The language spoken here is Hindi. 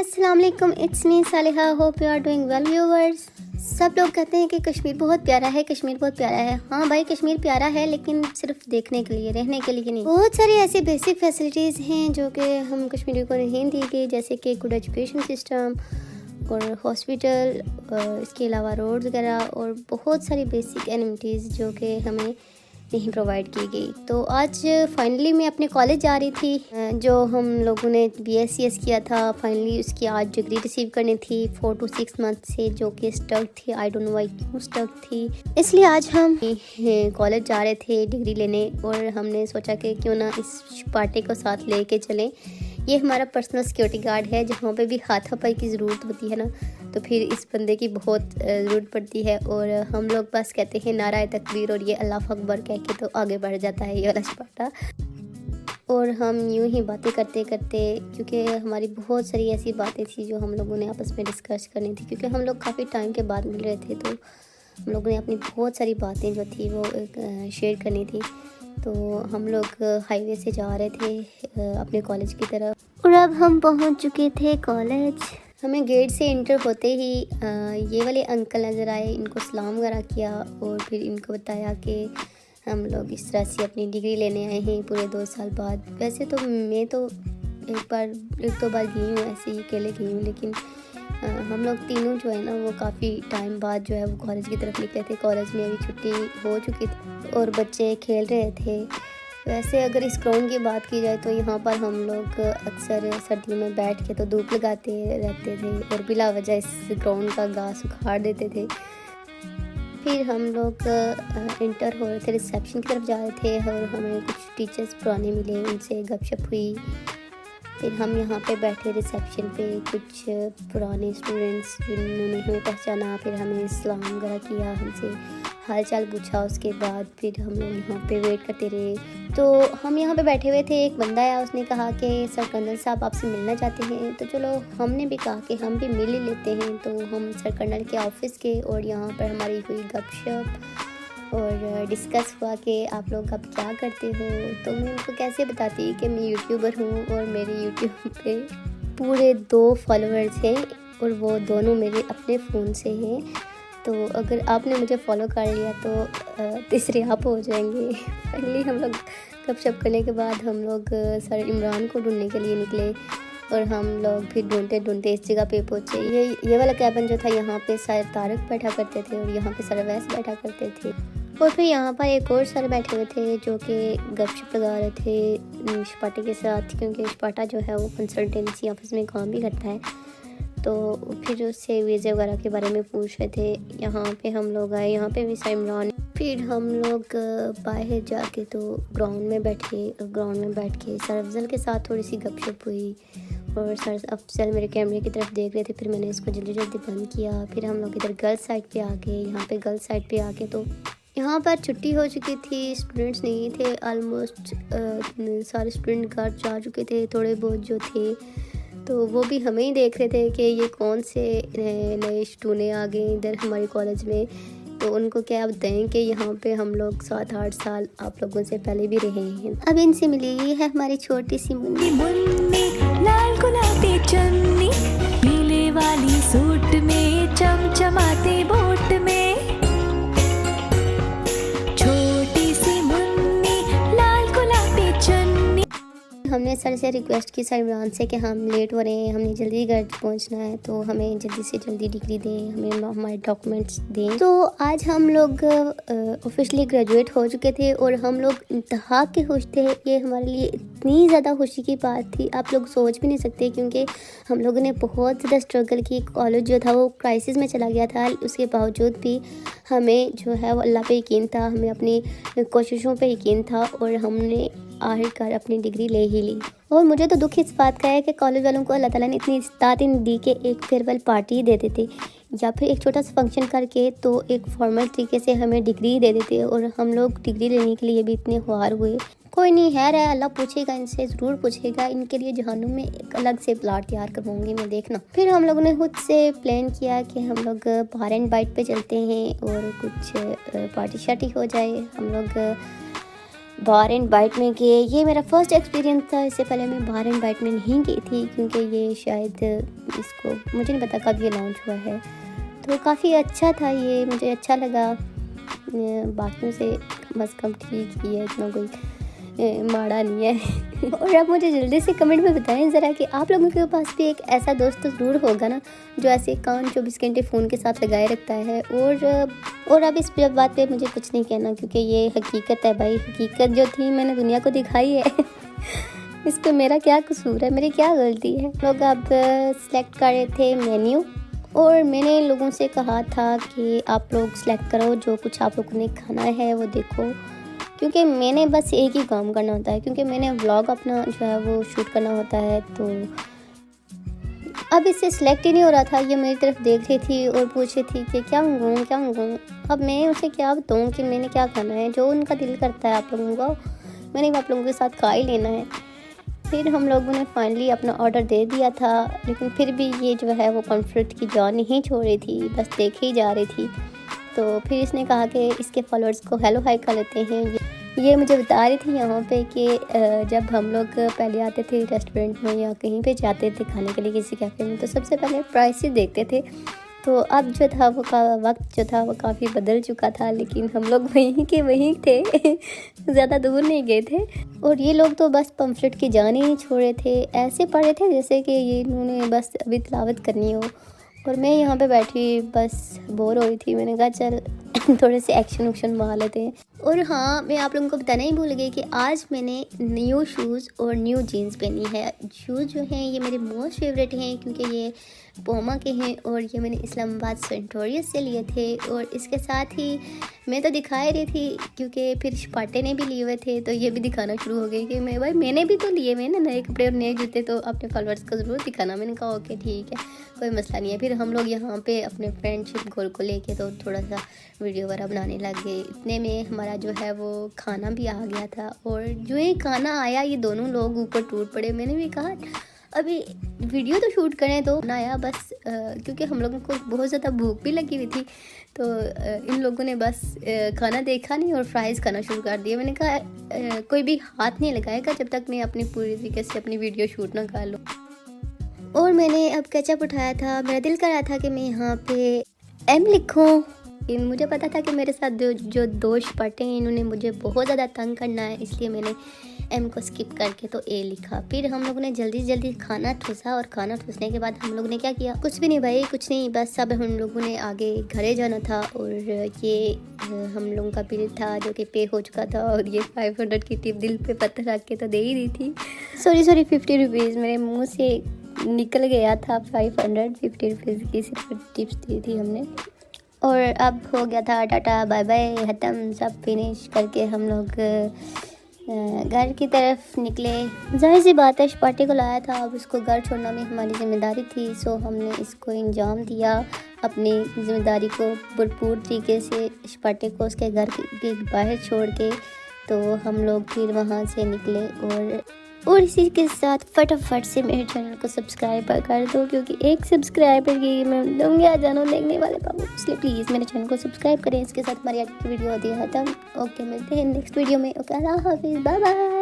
अस्सलाम वालेकुम, it's me Saliha. Hope you are doing well viewers. सब लोग कहते हैं कि कश्मीर बहुत प्यारा है, कश्मीर बहुत प्यारा है। हाँ भाई, कश्मीर प्यारा है, लेकिन सिर्फ देखने के लिए, रहने के लिए नहीं। बहुत सारी ऐसी बेसिक फैसिलिटीज़ हैं जो कि हम कश्मीरियों को नहीं दी गई, जैसे कि गुड एजुकेशन सिस्टम और हॉस्पिटल, इसके अलावा रोड्स वगैरह और बहुत सारी बेसिक एमिनिटीज़ जो कि हमें नहीं प्रोवाइड की गई। तो आज फाइनली मैं अपने कॉलेज जा रही थी, जो हम लोगों ने BScs किया था। फाइनली उसकी आज डिग्री रिसीव करनी थी 4 to 6 मंथ से, जो कि स्टक थी। आई डोंट नो वाई क्यों स्टक थी। इसलिए आज हम कॉलेज जा रहे थे डिग्री लेने, और हमने सोचा कि क्यों ना इस पार्टी को साथ लेके चलें। ये हमारा पर्सनल सिक्योरिटी गार्ड है। जहाँ पे भी हाथापाई की ज़रूरत होती है ना, तो फिर इस बंदे की बहुत ज़रूरत पड़ती है। और हम लोग बस कहते हैं नाराए तकबीर और ये अल्लाह अकबर कह के तो आगे बढ़ जाता है ये वाला स्पाटा। और हम यूं ही बातें करते करते, क्योंकि हमारी बहुत सारी ऐसी बातें थी जो हम लोगों ने आपस में डिस्कस करनी थी, क्योंकि हम लोग काफ़ी टाइम के बाद मिल रहे थे, तो हम लोगों ने अपनी बहुत सारी बातें जो थी वो शेयर करनी थी। तो हम लोग हाईवे से जा रहे थे अपने कॉलेज की तरफ, और अब हम पहुंच चुके थे कॉलेज। हमें गेट से इंटर होते ही ये वाले अंकल नज़र आए। इनको सलाम वगैरह किया और फिर इनको बताया कि हम लोग इस तरह से अपनी डिग्री लेने आए हैं पूरे 2 साल बाद। वैसे तो मैं तो एक दो बार गई हूँ, ऐसे ही अकेले गई हूँ, लेकिन हम लोग तीनों जो है ना वो काफ़ी टाइम बाद जो है वो कॉलेज की तरफ निकले थे। कॉलेज में अभी छुट्टी हो चुकी थी और बच्चे खेल रहे थे। वैसे अगर इस ग्राउंड की बात की जाए तो यहाँ पर हम लोग अक्सर सर्दियों में बैठ के तो धूप लगाते रहते थे और बिला वजह इस ग्राउंड का घास उखाड़ देते थे। फिर हम लोग इंटर हो रहे थे, रिसेप्शन की तरफ जा रहे थे, और हमें कुछ टीचर्स पुराने मिले, उनसे गपशप हुई। फिर हम यहाँ पे बैठे रिसेप्शन पे, कुछ पुराने स्टूडेंट्स जिन्होंने हमें पहचाना, फिर हमें सलाम वगैरह किया, हमसे हाल चाल पूछा। उसके बाद फिर हम लोग यहाँ पे वेट करते रहे। तो हम यहाँ पे बैठे हुए थे, एक बंदा आया, उसने कहा कि सर कर्नल साहब आपसे मिलना चाहते हैं। तो चलो हमने भी कहा कि हम भी मिल ही लेते हैं। तो हम सर कर्नल के ऑफिस के, और यहाँ पर हमारी हुई गपशप और डिस्कस हुआ कि आप लोग अब क्या करते हो। तो मैं उनको कैसे बताती कि मैं यूट्यूबर हूँ और मेरे यूट्यूब पे पूरे 2 फॉलोअर्स हैं, और वो दोनों मेरे अपने फ़ोन से हैं। तो अगर आपने मुझे फॉलो कर लिया तो तीसरे आप हो जाएंगे। फाइनली हम लोग गपशप करने के बाद हम लोग सर इमरान को ढूंढने के लिए निकले, और हम लोग फिर ढूंढते ढूंढते इस जगह पे पहुँचे। ये वाला कैबिन जो था, यहाँ पे सर तारक बैठा करते थे और यहाँ पे सर अवैस बैठा करते थे। और फिर यहाँ पर एक और सर बैठे हुए थे जो कि गपशप लगा रहे थे शपाटे के साथ, क्योंकि शपाटा जो है वो कंसल्टेंसी ऑफिस में काम भी करता है। तो फिर उससे वीज़े वगैरह के बारे में पूछ रहे थे। यहाँ पे हम लोग आए, यहाँ पे भी सर इमरान। फिर हम लोग बाहर जाके तो ग्राउंड में बैठ के सर अफजल के साथ थोड़ी सी गपशप हुई, और सर अफजल मेरे कैमरे की तरफ देख रहे थे। फिर मैंने इसको जल्दी जल्दी बंद किया। फिर हम लोग इधर गर्ल्स साइड पे आ गए। यहाँ पे गर्ल्स साइड पे आके तो यहाँ पर छुट्टी हो चुकी थी, स्टूडेंट्स नहीं थे। ऑलमोस्ट सारे स्टूडेंट घर जा चुके थे, थोड़े बहुत जो थे तो वो भी हमें ही देख रहे थे कि ये कौन से नए स्टूडेंट आ गए इधर हमारे कॉलेज में। तो उनको क्या बताएं कि यहाँ पे हम लोग 7-8 साल आप लोगों से पहले भी रहे हैं। अब इनसे मिली, ये है हमारी छोटी सी मुन्नी। लाल गुलाबी चन्नी, पीले वाली सूट में, चमचमाते बोट में, छोटी सी मुन्नी, लाल गुलाबी चन्नी। हमने सर से रिक्वेस्ट की, सर इमरान से, कि हम लेट हो रहे हैं, हमने जल्दी घर पहुंचना है, तो हमें जल्दी से जल्दी डिग्री दें, हमें हमारे डॉक्यूमेंट्स दें। तो आज हम लोग ऑफिशियली ग्रेजुएट हो चुके थे, और हम लोग इंतहा के खुश थे। ये हमारे लिए इतनी ज़्यादा खुशी की बात थी, आप लोग सोच भी नहीं सकते, क्योंकि हम लोगों ने बहुत ज़्यादा स्ट्रगल की। कॉलेज जो था वो क्राइसिस में चला गया था, उसके बावजूद भी हमें जो है वो अल्लाह पे यकीन था, हमें अपनी कोशिशों पे यकीन था, और हमने आखिरकार अपनी डिग्री ले ही ली। और मुझे तो दुख इस बात का है कि कॉलेज वालों को अल्लाह ताला ने इतनी इस्तात दी कि एक फेयरवेल पार्टी दे देते, या फिर एक छोटा सा फंक्शन करके तो एक फॉर्मल तरीके से हमें डिग्री दे देते, और हम लोग डिग्री लेने के लिए भी इतने ख्वार हुए। कोई नहीं है, अल्लाह पूछेगा, इनसे ज़रूर पूछेगा। इनके लिए जहन्नुम में एक अलग से प्लाट तैयार करवाऊंगी मैं, देखना। फिर हम लोगों ने खुद से प्लान किया कि हम लोग बार एंड बाइट पे चलते हैं और कुछ पार्टी शार्टी हो जाए। हम लोग बार एंड बाइट में गए। ये मेरा फर्स्ट एक्सपीरियंस था, इससे पहले मैं बार एंड बाइट में नहीं गई थी क्योंकि ये शायद इसको मुझे नहीं पता कब ये लॉन्च हुआ है। तो काफ़ी अच्छा था ये, मुझे अच्छा लगा। बाकियों से कम से कम ठीक ही है, इतना कोई माड़ा नहीं है। और आप मुझे जल्दी से कमेंट में बताएं ज़रा कि आप लोगों के पास भी एक ऐसा दोस्त तो ज़रूर होगा ना जो ऐसे कान 24 घंटे फ़ोन के साथ लगाए रखता है। और अब इस बात पे मुझे कुछ नहीं कहना क्योंकि ये हकीकत है भाई, हकीकत जो थी मैंने दुनिया को दिखाई है। इस पर मेरा क्या कसूर है, मेरी क्या गलती है। लोग अब सिलेक्ट कर रहे थे मेन्यू और मैंने लोगों से कहा था कि आप लोग सिलेक्ट करो, जो कुछ आप लोगों ने खाना है वो देखो, क्योंकि मैंने बस एक ही काम करना होता है, क्योंकि मैंने व्लॉग अपना जो है वो शूट करना होता है। तो अब इससे सिलेक्ट ही नहीं हो रहा था। ये मेरी तरफ देख रही थी और पूछ रही थी कि क्या मंगाऊँ क्या मंगाऊँ। अब मैं उसे क्या बताऊँ कि मैंने क्या खाना है, जो उनका दिल करता है आप लोगों को मैंने आप लोगों के साथ खा ही लेना है। फिर हम लोगों ने फाइनली अपना ऑर्डर दे दिया था, लेकिन फिर भी ये जो है वो कॉन्फ्लिक्ट की जान नहीं छोड़ रही थी, बस देखे ही जा रही थी। तो फिर इसने कहा कि इसके फॉलोअर्स को हेलो हाई कर लेते हैं। ये मुझे बता रही थी यहाँ पे कि जब हम लोग पहले आते थे रेस्टोरेंट में या कहीं पे जाते थे खाने के लिए किसी कैफ़े में, तो सबसे पहले प्राइस ही देखते थे। तो अब जो था वो वक्त जो था वो काफ़ी बदल चुका था, लेकिन हम लोग वहीं के वहीं थे। ज़्यादा दूर नहीं गए थे। और ये लोग तो बस पम्फलेट की जान ही नहीं छोड़ रहे थे, ऐसे पढ़ रहे थे जैसे कि ये इन्होंने बस अभी तिलावत करनी हो। और मैं यहाँ पे बैठी बस बोर हो रही थी। मैंने कहा चल थोड़े से एक्शन मार लेते हैं। और हाँ, मैं आप लोगों को बताना ही भूल गई कि आज मैंने न्यू शूज़ और न्यू जीन्स पहनी है। शूज़ जो हैं ये मेरे मोस्ट फेवरेट हैं क्योंकि ये पोमा के हैं और ये मैंने इस्लामाबाद सेंटोरियस से लिए थे। और इसके साथ ही मैं तो दिखा ही रही थी क्योंकि फिर शपाटे ने भी लिए हुए थे, तो ये भी दिखाना शुरू हो गई कि मैंने भी तो लिए हुए ना नए कपड़े और नए जूते, तो अपने फॉलोअर्स को ज़रूर दिखाना। मैंने कहा ओके ठीक है, कोई मसला नहीं है। फिर हम लोग यहाँ पे अपने फ्रेंडशिप गोल को लेके तो थोड़ा सा वीडियो वगैरह बनाने लग गए। इतने में हमारा जो है वो खाना भी आ गया था। और जो ही खाना आया ये दोनों लोग ऊपर टूट पड़े। मैंने भी कहा अभी वीडियो तो शूट करें, तो ना आया बस क्योंकि हम लोगों को बहुत ज़्यादा भूख भी लगी हुई थी। तो इन लोगों ने बस खाना देखा नहीं और फ्राइज़ खाना शुरू कर दिया। मैंने कहा कोई भी हाथ नहीं लगाएगा जब तक मैं अपनी पूरी तरीके से अपनी वीडियो शूट ना कर लूँ। और मैंने अब केचप उठाया था, मेरा दिल कर रहा था कि मैं यहाँ पे एम लिखूँ, लेकिन मुझे पता था कि मेरे साथ जो दो शपाटे हैं इन्होंने मुझे बहुत ज़्यादा तंग करना है, इसलिए मैंने एम को स्किप करके तो ए लिखा। फिर हम लोगों ने जल्दी खाना ठूसा और खाना ठूसने के बाद हम लोगों ने क्या किया, कुछ भी नहीं भाई, कुछ नहीं, बस सब हम लोगों ने आगे घरे जाना था। और ये हम लोगों का बिल था जो कि पे हो चुका था। और ये 500 की टिप दिल पे पत्थर रख के तो दे ही रही थी। सॉरी 50 रुपीज़ मेरे मुँह से निकल गया था। 550 रुपीज़ की सिर्फ टिप्स दी थी हमने। और अब हो गया था टाटा बाय बाय ख़त्म, सब फिनिश करके हम लोग घर की तरफ निकले। जाहिर सी बात है शपाटे को लाया था, अब उसको घर छोड़ना भी हमारी ज़िम्मेदारी थी। सो हमने इसको इंजाम दिया, अपनी ज़िम्मेदारी को भरपूर तरीके से शपाटे को उसके घर के बाहर छोड़ के। तो हम लोग फिर वहाँ से निकले। और इसी के साथ फटाफट से मेरे चैनल को सब्सक्राइब कर दो, क्योंकि एक सब्सक्राइबर की मैं दूँगी आ जानो देखने वाले बाबू, इसलिए प्लीज़ मेरे चैनल को सब्सक्राइब करें। इसके साथ हमारी आज की वीडियो होती है ख़त्म। ओके, मिलते हैं नेक्स्ट वीडियो में। ओके, अल्लाह हाफिज़, बाय बाय।